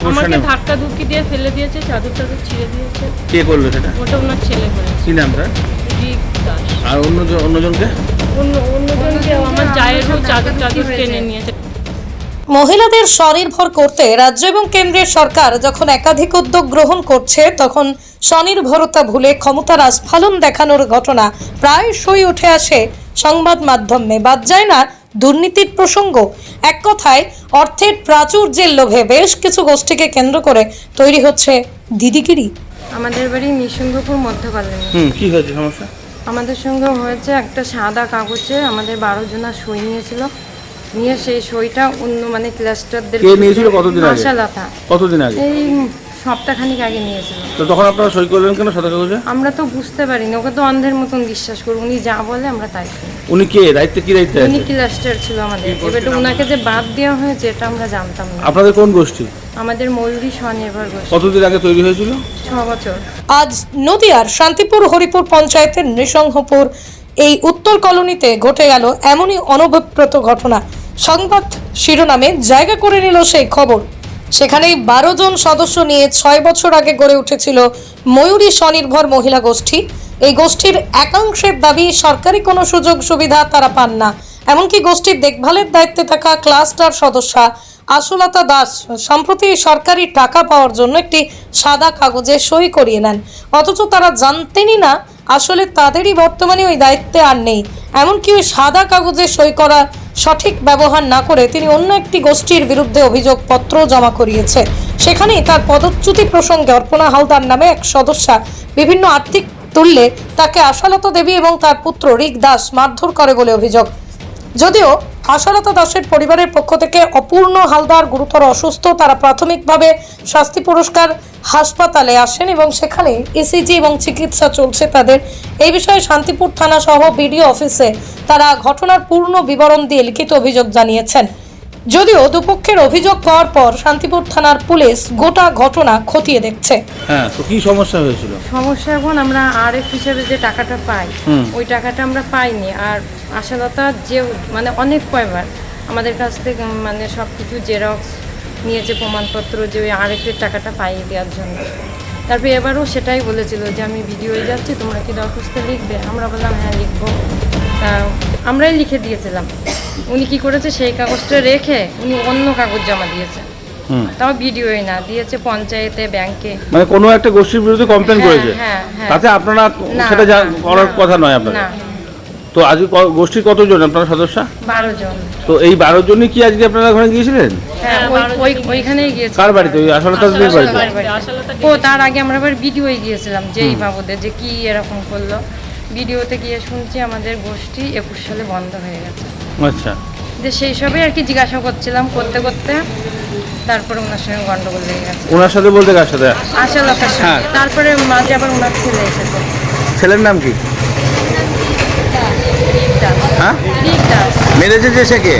আমাকে ধাক্কা ধুকি দিয়ে ফেলে দিয়েছে, চাদর টাদর ছিঁড়ে দিয়েছে। কে করলো সেটা? ওটা ওনার ছেলে করেছে। কি নাম তার? রিক দাস। আর অন্যজনকে অন্যজনকে আমার জায়েরও চাদর টাদর টেনে নিয়েছে। মহিলাদের স্বনির্ভর করতে রাজ্য এবং কেন্দ্রের সরকার যখন একাধিক উদ্যোগ গ্রহণ করছে, তখন স্বনির্ভরতা ভুলে ক্ষমতার আস্ফালন দেখানোর ঘটনা প্রায়শই উঠে আসে সংবাদ মাধ্যমে। বাদ যায় না দুর্নীতির প্রসঙ্গ। এক কথায় অর্থের প্রাচুর্যের লোভে বেশ কিছু গোষ্ঠীকে কেন্দ্র করে তৈরি হচ্ছে দিদিগিরি। আমাদের বাড়ি নিঃসঙ্গপুর মধ্য কলোনি। কি হয়েছে সমস্যা? আমাদের সঙ্গে হয়েছে একটা সাদা কাগজে আমাদের 12 জনের সই নিয়েছিল, নিয়ে সেই সইটা অন্য মানে ক্লাস্টারদের কে নিয়েছিল? কতদিন আগে? আশালতা। কতদিন আগে? এই সপ্তাহখানিক আগে নিয়েছিল। তো তখন আপনারা সই করলেন কেন সাদা কাগজে? আমরা তো বুঝতে পারিনি, ওকে তো অন্ধের মতন বিশ্বাস করি, উনি যা বলে আমরা তাই শুনি। উনি কে? দায়িত্বে কি দায়িত্বে উনি আছে? ক্লাস্টার ছিল আমাদের, এবার ওনাকে যে বাদ দেওয়া হয়েছে এটা আমরা জানতাম না। আপনাদের কোন গোষ্ঠী? আমাদের ময়ূরী স্বনির্ভর গোষ্ঠী। কতদিন আগে তৈরি হয়েছিল? 6 বছর। আজ নদিয়ার শান্তিপুর হরিপুর পঞ্চায়েতের নৃসিংহপুর এই উত্তর কলোনিতে ঘটে গেল এমনই অনভিপ্রেত ঘটনা। সংবাদ শিরোনামে জায়গা করে নিল সেই খবর। সেখানেই 12 জন সদস্য নিয়ে 6 বছর আগে গড়ে উঠেছিল ময়ূরী স্বনির্ভর মহিলা গোষ্ঠী। এই গোষ্ঠীর একাংশের দাবি সরকারি কোনো সুযোগ সুবিধা তারা পান না। এমনকি গোষ্ঠীর দেখভালের দায়িত্বে থাকা ক্লাস্টার সদস্যা আশুলতা দাস সম্প্রতি সরকারি টাকা পাওয়ার জন্য একটি সাদা কাগজে সই করিয়ে নেন, অথচ তারা জানতেনই না আসলে তাদেরই বর্তমানে ওই দায়িত্বে আর নেই। এমনকি ওই সাদা কাগজে সই করা সঠিক ব্যবহার না করে তিনি অন্য একটি গোষ্ঠীর বিরুদ্ধে অভিযোগপত্র জমা করিয়েছে। সেখানেই তার পদচ্যুতি প্রসঙ্গে অর্পণা হালদার নামে এক সদস্যা বিভিন্ন আর্থিক তুললে তাকে আশালতা দেবী এবং তার পুত্র রিক দাস মারধর করে বলে অভিযোগ। যদিও আশালতা দাসের পরিবারের পক্ষ থেকে অপূর্ণ হালদার গুরুতর অসুস্থ, তারা প্রাথমিকভাবে শাস্তি পুরস্কার হাসপাতালে আসেন এবং সেখানে ইসিজি এবং চিকিৎসা চলছে তাদের। এই বিষয়ে শান্তিপুর থানা সহ বিডিও অফিসে তারা ঘটনার পূর্ণ বিবরণ দিয়ে লিখিত অভিযোগ জানিয়েছেন। যদিও দুপক্ষের অভিযোগ পাওয়ার পর শান্তিপুর থানার পুলিশ গোটা ঘটনা খতিয়ে দেখছে। হ্যাঁ, তো কি সমস্যা হয়েছিল? সমস্যা এখন আমরা আরএফ হিসেবে যে টাকাটা পাই, ওই টাকাটা আমরা পাইনি। আর আশালতা যে মানে অনেক কয়বার আমাদের কাছ থেকে মানে সব কিছু জেরক্স নিয়েছে, প্রমাণপত্র, যে ওই আরএফের টাকাটা পাইয়ে দেওয়ার জন্য। তারপরে এবারও সেটাই বলেছিল যে আমি ভিডিওয়ে যাচ্ছি, তোমরা কি দরখাস্ত লিখবে? আমরা বললাম হ্যাঁ লিখবো। আমরাই লিখে দিয়েছিলাম। উনি কি করেছে, সেই কাগজটা রেখে উনি অন্য কাগজ জমা দিয়েছে, তাও ভিডিওই না দিয়েছে, পঞ্চায়েতে, ব্যাংকে। মানে কোনো একটা গোষ্ঠীর বিরুদ্ধে কমপ্লেন করেছে, তাতে আপনারা সেটা করার কথা নয় আপনাদের। না। তো আজকে গোষ্ঠীর কতজন আপনারা সদস্য? 12 জন। তো এই 12 জনই কি আজকে আপনারা ওখানে গিয়েছিলেন? হ্যাঁ, ওইখানেই গিয়েছি। কার বাড়িতে? ওই আশালতা দেবীর বাড়িতে? ও তার আগে আমরা আবার ভিডিওই গিয়েছিলাম, যেই বাবুদের যে কি এরকম করলো। ভিডিওতে গিয়ে শুনছি আমাদের গোষ্ঠী 21 সালে বন্ধ হয়ে গেছে। আচ্ছা, যে সেই সবে আর কি জিজ্ঞাসা করছিলাম, করতে করতে তারপরে ওনার সঙ্গে গন্ডগোল হয়ে গেছে। ওনার সাথে বলতে কার সাথে? আশালতার সাথে। তারপরে মাঝে আবার ওনার ছেলে এসেছে। ছেলের নাম কি? হ্যাঁ, রিক দাস। মেরেছে যে সে কে?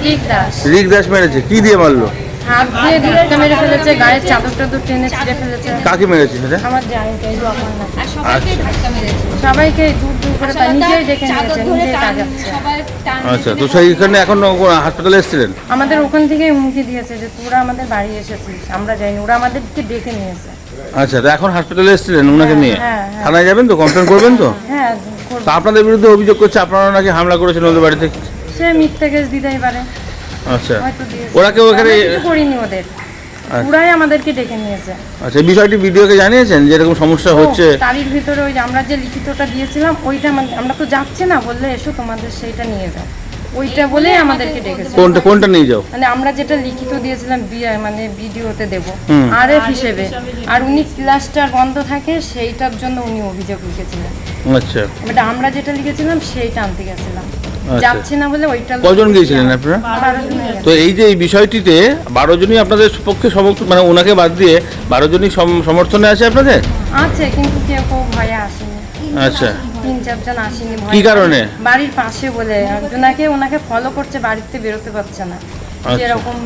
রিক দাস। রিক দাস মেরেছে। কি দিয়ে মারলো? হাত দিয়ে ধাক্কা মেরে ফেলেছে, গায়ের চাদর টাদর টেনে ছিঁড়ে ফেলেছে। কাকে মেরেছে সেটা? আমার জায়গায় আচ্ছা সবাইকে দূর দূর করে নিজেই ডেকে নিয়েছে, নিজেই কাজাচ্ছে। আচ্ছা, তো সেইখানে এখন হাসপাতালে এসেছিলেন? আমাদের ওখান থেকে হুমকি দিয়েছে যে তোরা আমাদের বাড়ি এসেছিস, আমরা যাইনি, ওরা আমাদেরকে ডেকে নিয়েছে। আচ্ছা, তো এখন হাসপাতালে এসেছিলেন ওনাকে নিয়ে? হ্যাঁ। থানায় যাবেন তো? কমপ্লেন করবেন তো? হ্যাঁ, তো আপনাদের বিরুদ্ধে অভিযোগ করছে আপনারা নাকি হামলা করেছেন ওদের বাড়িতে। সে মিথ্যে কেস দিতেই পারে, আচ্ছা, হয়তো দিয়েছে। ওরা কেউ এখানে আমরা কিছু করিনি ওদের, পুরাই আমাদেরকে ডেকে নিয়েছে। আচ্ছা, এই বিষয়টি ভিডিওকে জানিয়েছেন যে এরকম সমস্যা হচ্ছে? তারির ভিতরে ওই যে আমরা যে লিখিতটা দিয়েছিলাম ওইটা আমরা তো যাচ্ছি না, বললে এসো তোমাদের সেইটা নিয়ে যাও, ওইটা বলেই আমাদেরকে ডেকেছে। কোনটা নিয়ে যাও? মানে আমরা যেটা লিখিত দিয়েছিলাম মানে ভিডিওতে দেব আরএফ হিসেবে, আর উনি ক্লাসটা বন্ধ থাকে সেইটার জন্য উনি অভিযোগ লিখেছিলেন। আচ্ছা, এটা আমরা যেটা লিখেছিলাম সেইটা আনতে গেছিলাম, যাচ্ছি না বলে ওইটা। কজন গিয়েছিলেন আপনারা? 12 জন গেছে। তো এই যে এই বিষয়টিতে 12 জনই আপনাদের পক্ষে সমর্থন, মানে ওনাকে বাদ দিয়ে 12 জনই সমর্থনে আছে আপনাদের? আছে, কিন্তু কেউ ভয়ে আসেনি। আচ্ছা, 3-4 জন আসেনি। কি কারণে? বাড়ির পাশে বলে ওনাকে ফলো করছে, বাড়িতে বেরোতে পারছে না। এরকম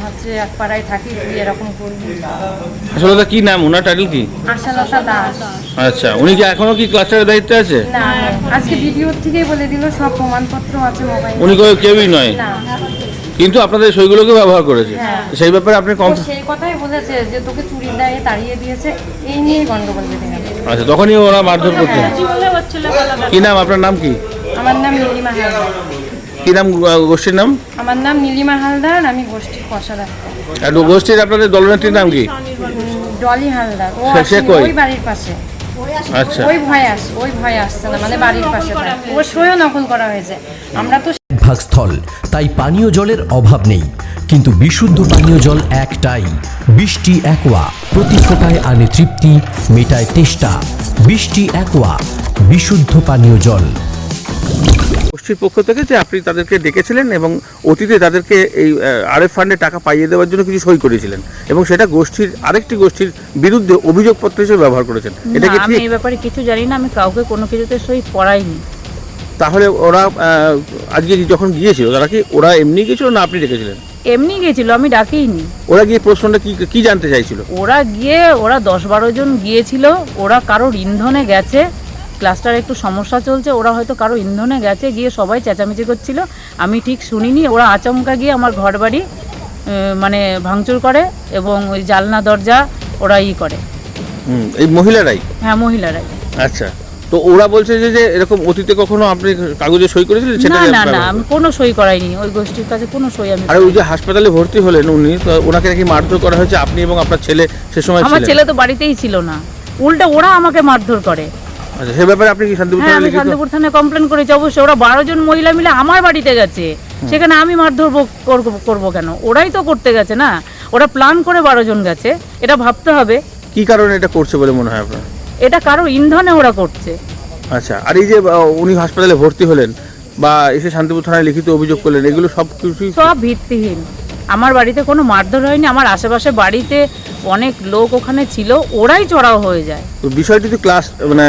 হচ্ছে এক পাড়ায় থাকি, তুই এরকম করবি। আসলে কি নাম ওনার? টাইটেল কি? আশালতা দাস। আচ্ছা, উনি কি এখনো কি ক্লাস্টারের দায়িত্বে আছে? না, আজকে ভিডিও থেকেই বলে দিল, সব প্রমাণপত্র আছে মোবাইলে। উনি কেউই নয়? না। কিন্তু আপনাদের সইগুলোকে ব্যবহার করেছে, সেই ব্যাপারে আপনি ও সেই কথাই বলেছে যে তোকে চুরির দায়ে তাড়িয়ে দিয়েছে, এই নিয়েই গন্ডগোল বেঁধে গেল। আচ্ছা, তখনই ওরা মারধর করতেন। কি বলে ওর ছেলে পালাবে? কি নাম আপনার, নাম কি? আমার নাম নীলিমা হালদার। কি নাম গোষ্ঠীর নাম? আমার নাম নীলিমা হালদার, আমি গোষ্ঠীর কষাদার। আর গোষ্ঠীর আপনাদের দলনেত্রীর নাম কি? ডলি হালদার। ও সে আসেনি, কই? ওই বাড়ির পাশে। আচ্ছা, ওই ভয়ে আসছে না, মানে বাড়ির পাশে থাকে। ওর সইও নকল করা হয়েছে। আমরা তো ভাগস্থল, তাই পানীয় জলের অভাব নেই। কিন্তু বিশুদ্ধ পানীয় জল একটাই, বৃষ্টি অ্যাকোয়া। প্রতি ফোটায় আনে তৃপ্তি, মেটায় তেষ্টা। বৃষ্টি অ্যাকোয়া, বিশুদ্ধ পানীয় জল। গোষ্ঠীর পক্ষ থেকে যে আপনি তাদেরকে ডেকেছিলেন এবং অতীতে তাদেরকে এই আরএফ ফান্ডে টাকা পাইয়ে দেওয়ার জন্য কিছু সই করেছিলেন এবং সেটা গোষ্ঠীর আরেকটি গোষ্ঠীর বিরুদ্ধে অভিযোগপত্র হিসেবে ব্যবহার করেছেন, এটা কি আমি ঠিক? এই ব্যাপারে কিছু জানি না, আমি কাউকে কোনো কিছুতে সই করাইনি। তাহলে ওরা আজকে যখন গিয়েছিল, তারা কি ওরা এমনি গিয়েছিল না আপনি ডেকেছিলেন? এমনি গিয়েছিল, আমি ডাকিনি। ওরা গিয়ে প্রশ্নটা কি কি জানতে চাইছিল? ওরা 10-12 জন গিয়েছিল। ওরা কারোর ইন্ধনে গেছে, ক্লাসটার একটু সমস্যা চলছে, ওরা হয়তো কারো ইন্ধনে গেছে, গিয়ে সবাই চেঁচামেচি করছিল। আমি ঠিক শুনিনি। ওরা আচমকা গিয়ে আমার ঘর বাড়ি মানে ভাঙচুর করে এবং ওই জালনা দরজা ওরা করে। এই মহিলারাই? হ্যাঁ, মহিলারাই। আচ্ছা, তো ওরা বলছে যে এরকম অতীতে কখনো আপনি কাগজে সই করেছিলেন? সেটা না না না, আমি কোনো সই করাইনি, ওই গোষ্ঠীর কাছে কোনো সই আমি। আর ওই যে হাসপাতালে ভর্তি হলেন উনি, তো ওনাকে নাকি মারধর করা হয়েছে, আপনি এবং আপনার ছেলে সে সময় আমার ছিলেন? ছেলে তো বাড়িতেই ছিল না, উল্টে ওরা আমাকে মারধর করে। আচ্ছা, সে ব্যাপারে আপনি কি শান্তিপুর হ্যাঁ, থানায় আমি লিখিত? শান্তিপুর থানায় কমপ্লেন করেছি অবশ্যই। ওরা 12 জন মহিলা মিলে আমার বাড়িতে গেছে, সেখানে আমি মারধর করবো কেন? ওরাই তো করতে গেছে না, ওরা প্ল্যান করে 12 জন গেছে, এটা ভাবতে হবে। কি কারণে এটা করছে বলে মনে হয় আপনার? এটা কারো ইন্ধনে ওরা করছে। আচ্ছা, আর এই যে উনি হাসপাতালে ভর্তি হলেন বা এসে শান্তিপুর থানায় লিখিত অভিযোগ করলেন, এগুলো সব কিছু সব ভিত্তিহীন। আমার বাড়িতে কোনো মারধর হয়নি, আমার আশেপাশে বাড়িতে অনেক লোক ওখানে ছিল, ওরাই চড়াও হয়ে যায়। তো বিষয়টি তো ক্লাস মানে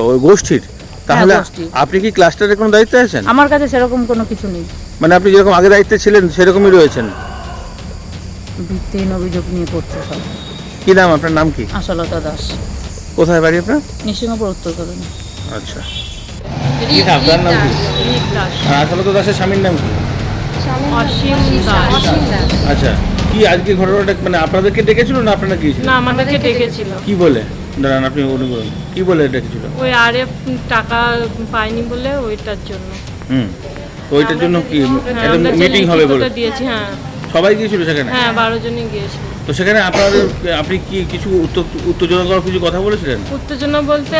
ওই গোষ্ঠীর, তাহলে গোষ্ঠীর। আপনি কি ক্লাস্টারের কোনো দায়িত্বে আছেন? আমার কাছে সেরকম কোনো কিছু নেই। মানে আপনি যেরকম আগে দায়িত্বে ছিলেন সেরকমই রয়েছেন? ভিত্তিহীন অভিযোগ নিয়ে করছে সব। কি নাম আপনার, নাম কি? আশালতা দাস, কোথায় বাড়ি আপনার? নৃসিংহপুর উত্তর কলোনি। আচ্ছা, কি নাম, আপনার নাম কি? আর আশালতা দাসের স্বামীর নাম কি? অসীম দাস। আচ্ছা, কি আজকে ঘটনাটা মানে আপনাদেরকে ডেকেছিল না আপনারা গিয়েছিলেন? না, আমাদেরকে ডেকেছিল। কি বলে? দাঁড়ান, আপনি উনি বলুন কি বলে ডেকেছিল? ওই আরএফ টাকা পাইনি বলে ওইটার জন্য। তো ওইটার জন্য কি হ্যাঁ, একটা আমরা যে মিটিং হবে বলে লিখিতটা দিয়েছি। হ্যাঁ সবাই গিয়েছিল সেখানে? হ্যাঁ, 12 জনই গিয়েছিল। তো সেখানে আপনি কি কিছু উত্তেজনাকর কিছু কথা বলেছিলেন? উত্তেজনা বলতে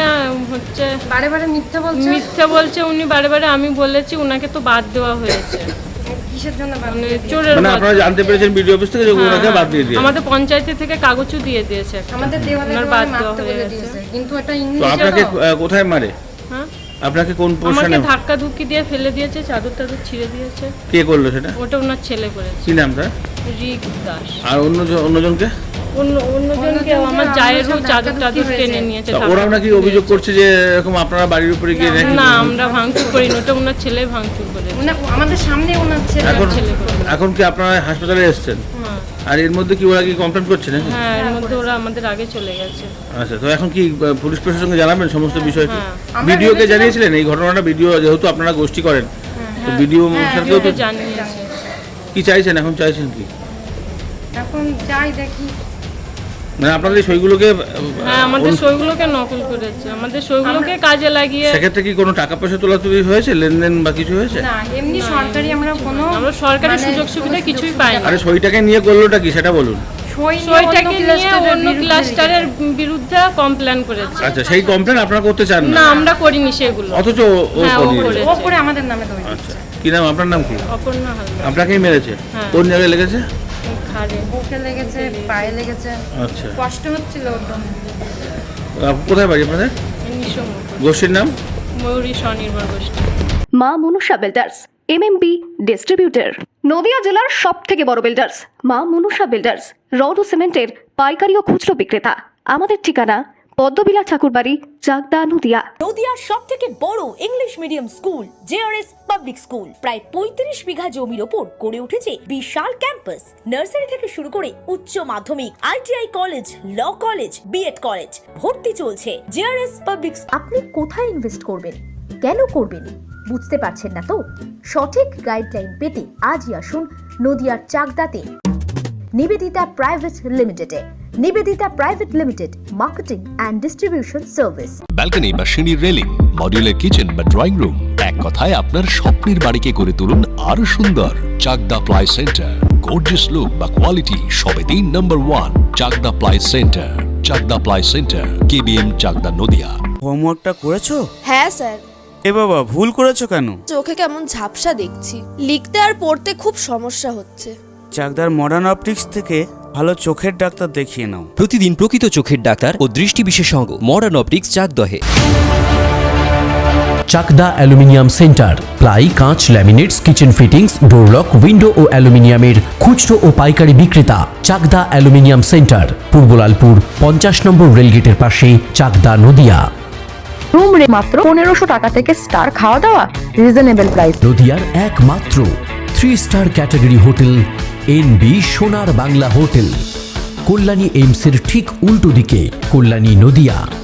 হচ্ছে বারে বারে মিথ্যে বলছে। মিথ্যে বলছে উনি বারে বারে। আমি বলেছি উনাকে তো বাদ দেওয়া হয়েছে। কিসের জন্য বাদ মানে দিয়েছে? চোরের মানে বাদ। আপনারা জানতে পেরেছেন বিডিও অফিস থেকে যে ওনাকে বাদ দিয়ে দিয়েছে? আমাদের পঞ্চায়েতের থেকে কাগজও দিয়ে দিয়েছে একটা। আমাদের দেওয়ালে ওনার দেওয়ালে বাদ দেওয়া মারতে হয়ে বলে গেছে। দিয়েছে, কিন্তু এটা তো ইংলিশে আপনাকে তো। কোথায় মারে? হ্যাঁ, আপনাকে কোন আমাকে পোর্শনে? ধাক্কা ধুক্কি দিয়ে ফেলে দিয়েছে, চাদর টাদর ছিঁড়ে দিয়েছে। কে করলো সেটা? ওটা ওনার ছেলে করেছে, কি নাম তার? রিক দাস। আর অন্যজনকে? অন্যজনকে আমার জায়েরও চাদর টাদর টেনে নিয়েছে। তা ওরাও নাকি অভিযোগ করছে যে এরকম আপনারা বাড়ির উপরে গিয়ে নাকি? না, আমরা ভাঙচুর করিনি, ওটা ওনার ছেলে ভাঙচুর করেছে। আমাদের সামনে ওনার ছেলে। এখন ছেলে করেছে। এখন কি আপনারা হাসপাতালে এসেছেন? হ্যাঁ আর এর মধ্যে কি ওরা কি কমপ্লেন করছে নাকি? হ্যাঁ, এর মধ্যে ওরা আমাদের আগে চলে গেছে। আচ্ছা, তো এখন কি পুলিশ প্রশাসনকে জানাবেন সমস্ত বিষয়টি? হ্যাঁ। ভিডিওকে জানিয়েছিলেন এই ঘটনাটা? ভিডিও যেহেতু আপনারা গোষ্ঠী করেন, তো ভিডিও স্যারকেও তো ওকে জানিয়েছে। কি চাইছেন এখন? চাইছেন কি? এখন যাই দেখি। মানে আপনাদের এই সইগুলোকে হ্যাঁ, আমাদের সইগুলোকে নকল করেছে, আমাদের সইগুলোকে কাজে লাগিয়ে। সেক্ষেত্রে কি কোনো টাকা পয়সা তোলাতুলি হয়েছে, লেনদেন বা কিছু হয়েছে? না, এমনি সরকারি আমরা কোনো আমরা সরকারি মানে সুযোগ সুবিধা কিছুই পাই না। আরে সইটাকে নিয়ে করলোটা কি সেটা বলুন? সইটাকে নিয়ে অন্য ক্লাস্টারের বিরুদ্ধে কমপ্লেন করেছে। আচ্ছা, সেই কমপ্লেন আপনারা করতে চান না, না, আমরা করিনি সেগুলো। অথচ ও হ্যাঁ, ও করিয়েছে। করেছে। ও করে আমাদের নামে তৈরি। আচ্ছা, কি নাম আপনার, নাম কি? অপর্ণা হালদার। আপনাকেই মেরেছে? হ্যাঁ। কোন জায়গায় লেগেছে? ঘাড়ে। বুকে লেগেছে, পায়ে লেগেছে, আচ্ছা, কষ্ট হচ্ছিল ওর জন্য। কোথায় বাড়ি আপনাদের? নিঃসঙ্গ। গোষ্ঠীর নাম? ময়ূরী স্বনির্ভর গোষ্ঠী। মা Manusha builders, MMB distributor, Nadia জেলার সব থেকে বড় বিল্ডার্স। মা মনুষা বিল্ডার্স রড ও সিমেন্টের পাইকারি ও খুচরো বিক্রেতা। আমাদের ঠিকানা পদ্মবিলা ঠাকুরবাড়ি, চাকদা, নদিয়া। নদিয়ার সব থেকে বড় English medium school JRS public school প্রায় 35 বিঘা জমির ওপর গড়ে উঠেছে বিশাল ক্যাম্পাস। নার্সারি থেকে শুরু করে উচ্চ মাধ্যমিক, ITI college, law college, B Ed college ভর্তি চলছে। JRS public. আপনি কোথায় ইনভেস্ট করবেন, কেন করবেন, বুঝতে পারছেন না তো? সঠিক গাইডলাইন পেতে আজই আসুন নদিয়ার চাকদাতে নিবেদিতা প্রাইভেট লিমিটেডে। Nivedita private limited, marketing and distribution service. Balcony বা সিঁড়ির রেলিং, মডিউলার কিচেন বা ড্রয়িং রুম, এক কথায় আপনার স্বপ্নের বাড়িকে করে তুলুন আরো সুন্দর। Chakdah ply centre, gorgeous look বা কোয়ালিটি সবে 3 নম্বর 1 Chakdah ply centre. Chakdah ply centre, KBM, Chakdah, Nadia. হোমওয়ার্কটা করেছো? হ্যাঁ স্যার। এ বাবা, ভুল করেছো কেন? চোখে কেমন ঝাপসা দেখছি, লিখতে আর পড়তে খুব সমস্যা হচ্ছে। চাকদার মডার্ন অপটিক্স থেকে ভালো চোখের ডাক্তার দেখিয়ে নাও। প্রতিদিন প্রকৃত চোখের ডাক্তার ও দৃষ্টি বিশেষজ্ঞ মডার্ন অপটিক্স, চাকদহে। চাকদা অ্যালুমিনিয়াম সেন্টার, প্লাই, কাঁচ, laminates, kitchen fittings, door lock, window ও অ্যালুমিনিয়ামের খুচরো ও পাইকারি বিক্রেতা। চাকদা অ্যালুমিনিয়াম সেন্টার, পূর্বলালপুর 50 নম্বর রেলগেটের পাশে, চাকদা, নদিয়া। রুম রে মাত্র 1500 টাকা থেকে স্টার, খাওয়া দাওয়া রিজনেবল প্রাইস। নদিয়ার একমাত্র 3 স্টার ক্যাটাগরি হোটেল এনবি সোনার বাংলা হোটেল, কল্যাণী এইমসের ঠিক উল্টো দিকে, কল্যাণী, নদিয়া।